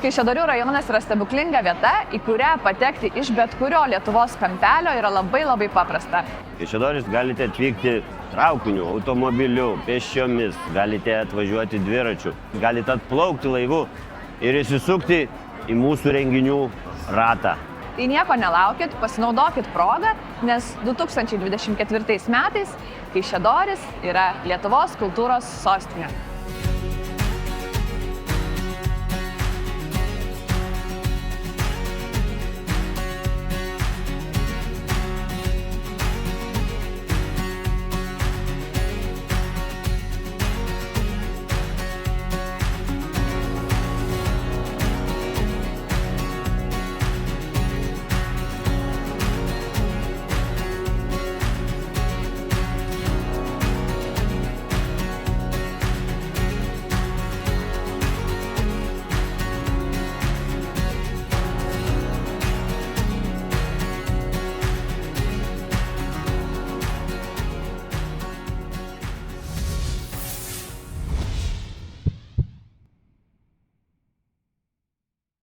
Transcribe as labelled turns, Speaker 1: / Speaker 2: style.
Speaker 1: Kaišiadorių rajonas yra stebuklinga vieta, į kurią patekti iš bet kurio Lietuvos kampelio yra labai paprasta.
Speaker 2: Kaišiadoris galite atvykti traukiniu, automobiliu, pėsčiomis, galite atvažiuoti dviračiu, galite atplaukti laivu ir įsisukti į mūsų renginių ratą.
Speaker 1: Tai nieko nelaukit, pasinaudokit progą, nes 2024 metais Kaišiadoris yra Lietuvos kultūros sostinė.